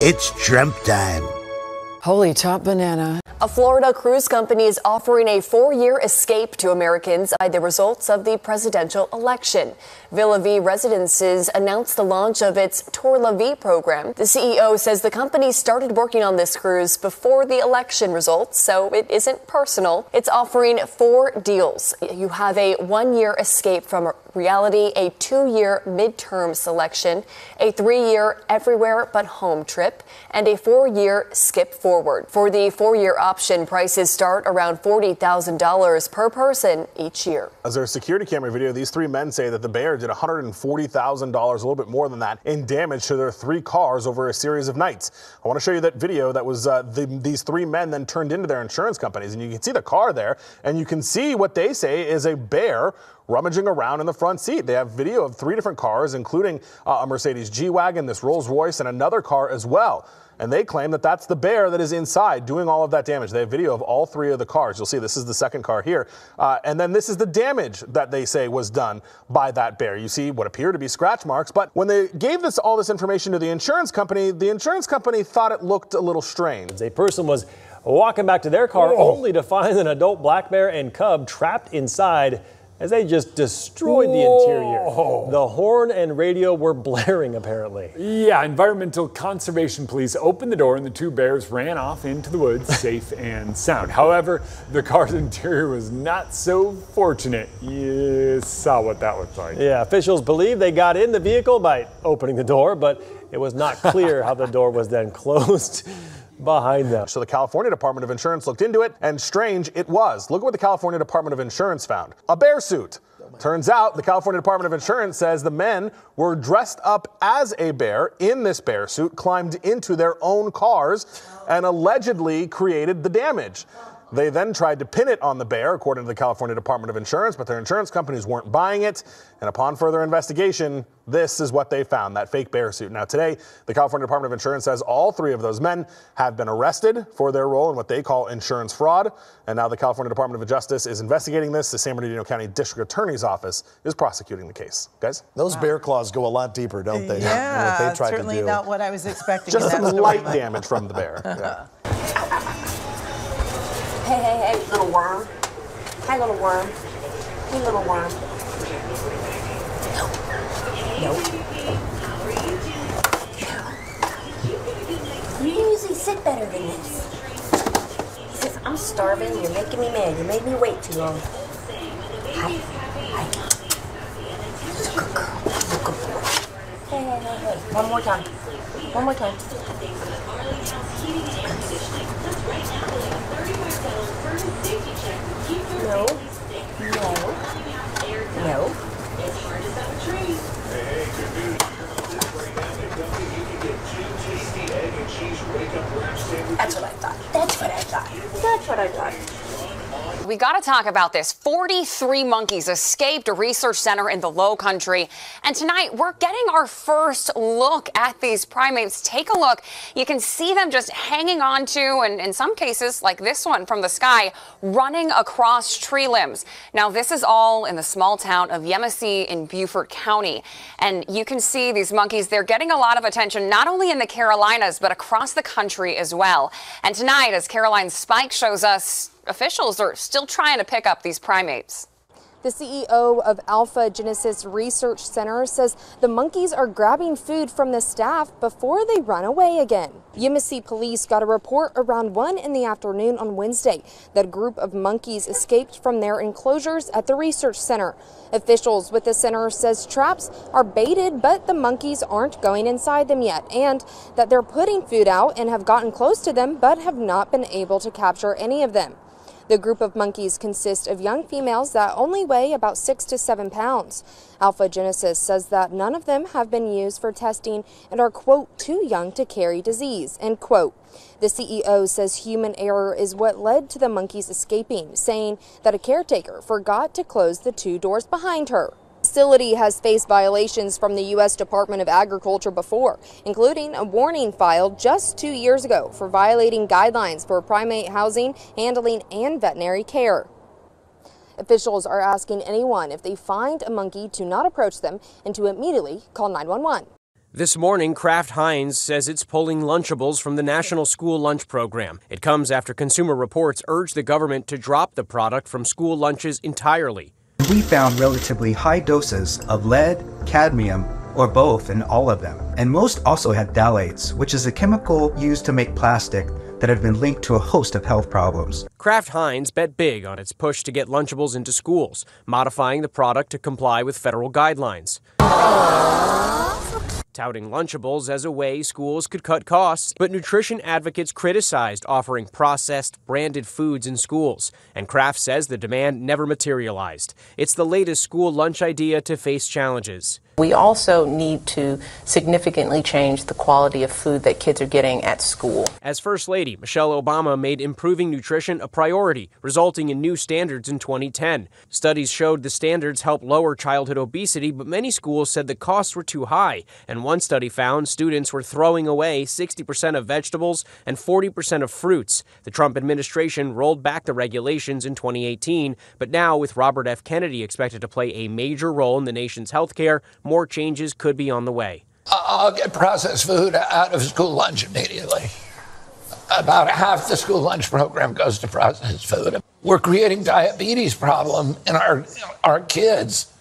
It's Trump time. Holy top banana. A Florida cruise company is offering a 4-year escape to Americans by the results of the presidential election. Villa V Residences announced the launch of its Tour La Vie program. The CEO says the company started working on this cruise before the election results, so it isn't personal. It's offering 4 deals. You have a 1-year escape from reality, a 2-year midterm selection, a 3-year everywhere but home trip, and a 4-year skip forward. For the 4-year option, prices start around $40,000 per person each year. As their security camera video, these 3 men say that the bear did $140,000, a little bit more than that, in damage to their 3 cars over a series of nights. I want to show you that video that was these 3 men then turned into their insurance companies, and you can see the car there, and you can see what they say is a bear rummaging around in the front seat. They have video of 3 different cars, including a Mercedes G-Wagon, this Rolls Royce, and another car as well. And they claim that that's the bear that is inside doing all of that damage. They have video of all 3 of the cars. You'll see this is the second car here. And then this is the damage that they say was done by that bear. You see what appear to be scratch marks. But when they gave all this information to the insurance company thought it looked a little strange. A person was walking back to their car only to find an adult black bear and cub trapped inside as they just destroyed the interior. The horn and radio were blaring, apparently. Yeah, environmental conservation police opened the door and the 2 bears ran off into the woods, safe and sound. However, the car's interior was not so fortunate. You saw what that looked like. Yeah, officials believe they got in the vehicle by opening the door, but it was not clear how the door was then closed behind them. So the California Department of Insurance looked into it, and strange it was. Look at what the California Department of Insurance found. A bear suit. Turns out the California Department of Insurance says the men were dressed up as a bear in this bear suit, climbed into their own cars, and allegedly created the damage. They then tried to pin it on the bear, according to the California Department of Insurance, but their insurance companies weren't buying it. And upon further investigation, this is what they found, that fake bear suit. Now today, the California Department of Insurance says all 3 of those men have been arrested for their role in what they call insurance fraud. And now the California Department of Justice is investigating this. The San Bernardino County District Attorney's Office is prosecuting the case. Guys? Those bear claws go a lot deeper, don't they? Yeah, what they tried certainly to do. not what I was expecting. Just some light damage from the bear. Yeah. Hey, little worm. Hi, little worm. Hey, little worm. No. You usually sit better than this. He says, I'm starving. You're making me mad. You made me wait too long. Hi. You're a good girl. You're a good boy. Hey. One more time. One more time. No. That's what I thought. We got to talk about this. 43 monkeys escaped a research center in the Low Country. And tonight, we're getting our first look at these primates. Take a look. You can see them just hanging on to, and in some cases, like this one from the sky, running across tree limbs. Now, this is all in the small town of Yemassee in Beaufort County. And you can see these monkeys, they're getting a lot of attention, not only in the Carolinas, but across the country as well. And tonight, as Caroline's Spike shows us, officials are still trying to pick up these primates. The CEO of Alpha Genesis Research Center says the monkeys are grabbing food from the staff before they run away again. Yemassee police got a report around 1 in the afternoon on Wednesday that a group of monkeys escaped from their enclosures at the research center. Officials with the center says traps are baited, but the monkeys aren't going inside them yet, and that they're putting food out and have gotten close to them but have not been able to capture any of them. The group of monkeys consists of young females that only weigh about 6 to 7 pounds. Alpha Genesis says that none of them have been used for testing and are, quote, too young to carry disease, end quote. The CEO says human error is what led to the monkeys escaping, saying that a caretaker forgot to close the 2 doors behind her. The facility has faced violations from the U.S. Department of Agriculture before, including a warning filed just 2 years ago for violating guidelines for primate housing, handling, and veterinary care. Officials are asking anyone if they find a monkey to not approach them and to immediately call 911. This morning, Kraft Heinz says it's pulling Lunchables from the National School Lunch Program. It comes after Consumer Reports urged the government to drop the product from school lunches entirely. We found relatively high doses of lead, cadmium, or both in all of them. And most also had phthalates, which is a chemical used to make plastic that have been linked to a host of health problems. Kraft Heinz bet big on its push to get Lunchables into schools, modifying the product to comply with federal guidelines. Touting Lunchables as a way schools could cut costs, but nutrition advocates criticized offering processed, branded foods in schools, and Kraft says the demand never materialized. It's the latest school lunch idea to face challenges. We also need to significantly change the quality of food that kids are getting at school. As First Lady, Michelle Obama made improving nutrition a priority, resulting in new standards in 2010. Studies showed the standards help lower childhood obesity, but many schools said the costs were too high. And one study found students were throwing away 60% of vegetables and 40% of fruits. The Trump administration rolled back the regulations in 2018, but now with Robert F. Kennedy expected to play a major role in the nation's health care, more changes could be on the way. I'll get processed food out of school lunch immediately. About half the school lunch program goes to processed food. We're creating diabetes problem in our kids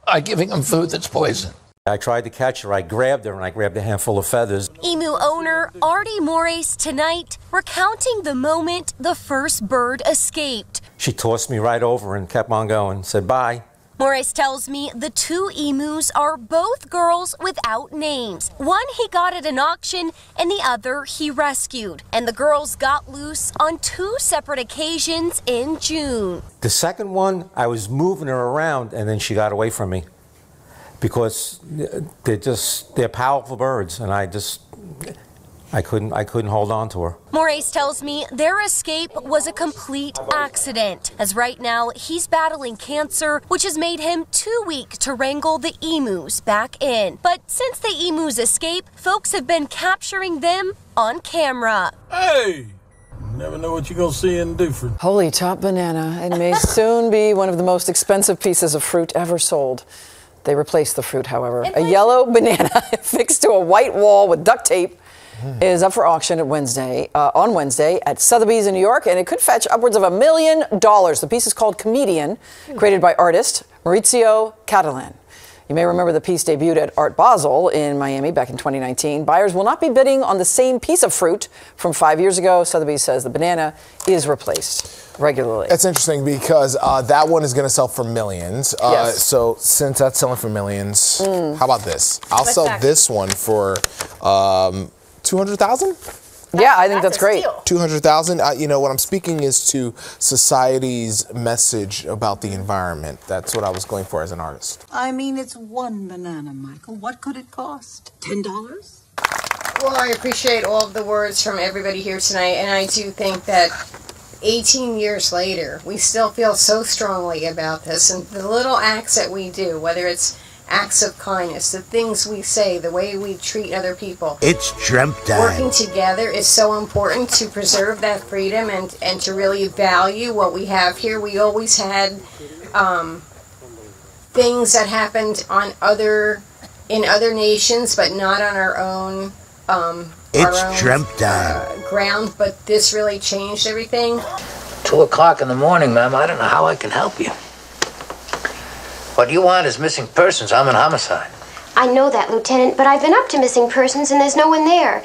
by giving them food that's poison. I tried to catch her. I grabbed her, and I grabbed a handful of feathers. Emu owner Artie Moraes tonight recounting the moment the first bird escaped. She tossed me right over and kept on going, said bye. Moraes tells me the two emus are both girls without names. One he got at an auction and the other he rescued. And the girls got loose on 2 separate occasions in June. The second one, I was moving her around and then she got away from me because they're powerful birds and I couldn't hold on to her. Moraes tells me their escape was a complete accident, as right now he's battling cancer, which has made him too weak to wrangle the emus back in. But since the emus escape, folks have been capturing them on camera. Hey! Never know what you're going to see and do for. Holy top banana. It may soon be one of the most expensive pieces of fruit ever sold. They replaced the fruit, however. A yellow banana fixed to a white wall with duct tape is up for auction on Wednesday at Sotheby's in New York, and it could fetch upwards of $1 million. The piece is called Comedian, created by artist Maurizio Catalan. You may remember the piece debuted at Art Basel in Miami back in 2019. Buyers will not be bidding on the same piece of fruit from 5 years ago. Sotheby's says the banana is replaced regularly. It's interesting because that one is going to sell for millions. Yes. So since that's selling for millions, how about this? I'll sell this one for 200,000? Yeah, I think that's great. 200,000. You know, what I'm speaking is to society's message about the environment. That's what I was going for as an artist. I mean, it's one banana, Michael. What could it cost? $10? Well, I appreciate all of the words from everybody here tonight, and I do think that 18 years later, we still feel so strongly about this, and the little acts that we do, whether it's acts of kindness, the things we say, the way we treat other people. It's dreamt time. Working together is so important to preserve that freedom and to really value what we have here. We always had things that happened on in other nations, but not on our own. It's dreamt time. Ground, but this really changed everything. 2 o'clock in the morning, ma'am. I don't know how I can help you. What you want is missing persons. I'm an homicide. I know that, Lieutenant, but I've been up to missing persons and there's no one there.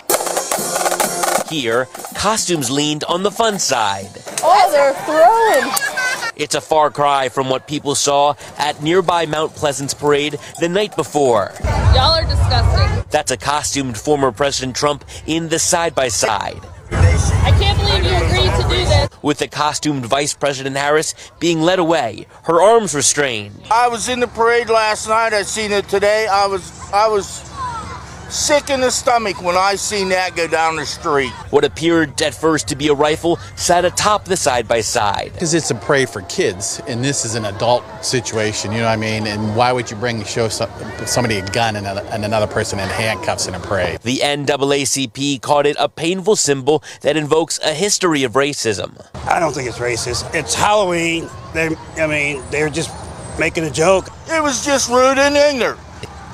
Here, costumes leaned on the fun side. Oh, they're throwing! It's a far cry from what people saw at nearby Mount Pleasant's parade the night before. Y'all are disgusting. That's a costumed former President Trump in the side-by-side. I can't believe you agreed to do this. With the costumed Vice President Harris being led away, her arms restrained. I was in the parade last night. I seen it today. I was sick in the stomach when I seen that go down the street. What appeared at first to be a rifle sat atop the side-by-side. Because it's a parade for kids, and this is an adult situation, you know what I mean? And why would you show somebody a gun and another person in handcuffs in a parade? The NAACP called it a painful symbol that invokes a history of racism. I don't think it's racist. It's Halloween. They're just making a joke. It was just rude and ignorant.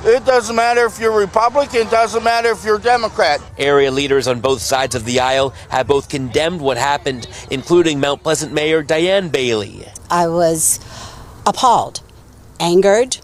It doesn't matter if you're Republican, doesn't matter if you're Democrat. Area leaders on both sides of the aisle have both condemned what happened, including Mount Pleasant Mayor Diane Bailey. I was appalled, angered,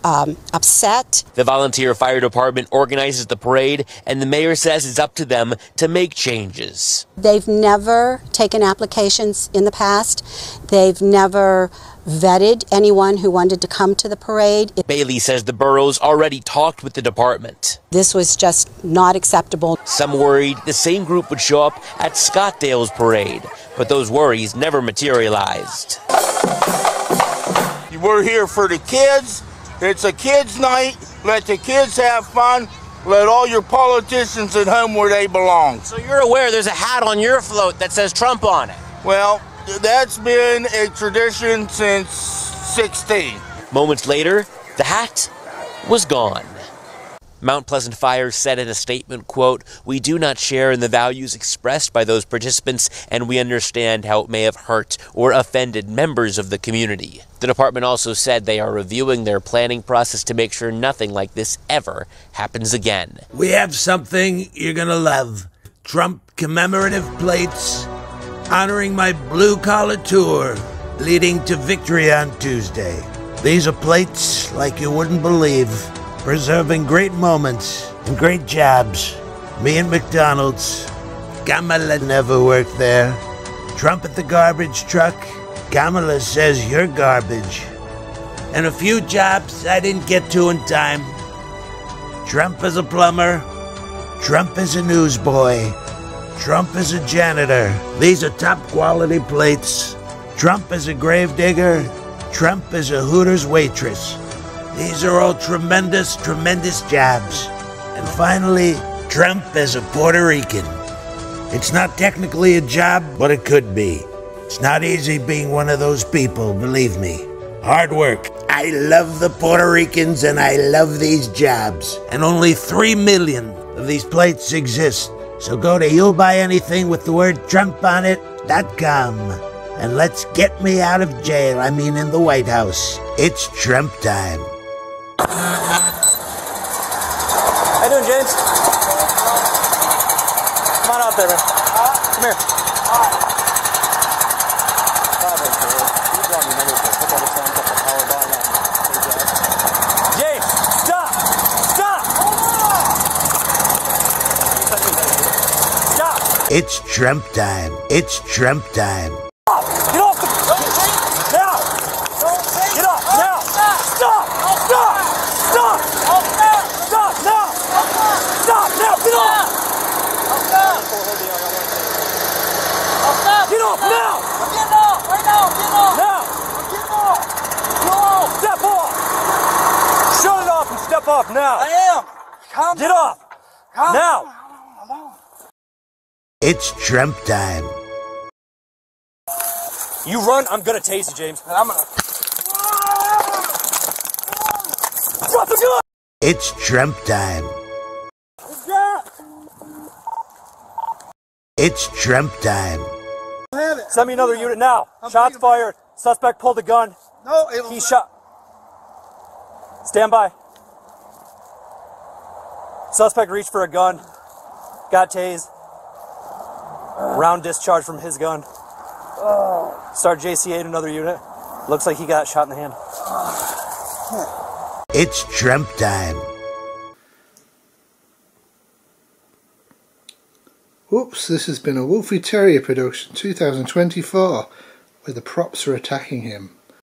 upset. The volunteer fire department organizes the parade, and the mayor says it's up to them to make changes. They've never taken applications in the past. They've never vetted anyone who wanted to come to the parade. Bailey says the borough's already talked with the department. This was just not acceptable. Some worried the same group would show up at Scottsdale's parade, but those worries never materialized. We're here for the kids. It's a kids' night. Let the kids have fun. Let all your politicians at home where they belong. So you're aware there's a hat on your float that says Trump on it? Well, that's been a tradition since 16. Moments later, the hat was gone. Mount Pleasant Fire said in a statement, quote, "We do not share in the values expressed by those participants, and we understand how it may have hurt or offended members of the community." The department also said they are reviewing their planning process to make sure nothing like this ever happens again. We have something you're gonna love. Trump commemorative plates honoring my blue-collar tour leading to victory on Tuesday. These are plates like you wouldn't believe, preserving great moments and great jobs. Me at McDonald's. Kamala never worked there. Trump at the garbage truck. Kamala says you're garbage. And a few jobs I didn't get to in time. Trump as a plumber. Trump as a newsboy. Trump as a janitor. These are top quality plates. Trump as a gravedigger. Trump as a Hooters waitress. These are all tremendous, tremendous jobs. And finally, Trump as a Puerto Rican. It's not technically a job, but it could be. It's not easy being one of those people, believe me. Hard work. I love the Puerto Ricans and I love these jobs. And only 3 million of these plates exist. So go to you'llbuyanything with the word Trump on it.com. And let's get me out of jail, I mean in the White House. It's Trump time. How you doing, James? Come on out there, man. Come here. James, stop! Stop! Stop! It's Trump time. It's Trump time. Get off the... Now! Get off! Now! Stop! Stop! Stop! Stop! Stop! Now! Stop! Now! Get off! Get off now! Get off! Right now! Get off! Now! Get off! Go off! Step off! Shut it off and step off now! I am! Calm Get off! Calm now! It's Trump time. You run, I'm gonna tase you, James. And I'm gonna... Drop the gun! It's Trump time. It's Trump time. Send me another unit now. Shots fired. Suspect pulled the gun. No, he shot. Stand by. Suspect reached for a gun. Got tased. Round discharge from his gun. Start JCA to another unit. Looks like he got shot in the hand. It's Trump time. Whoops, this has been a Wolfie Terrier production 2024, where the props are attacking him.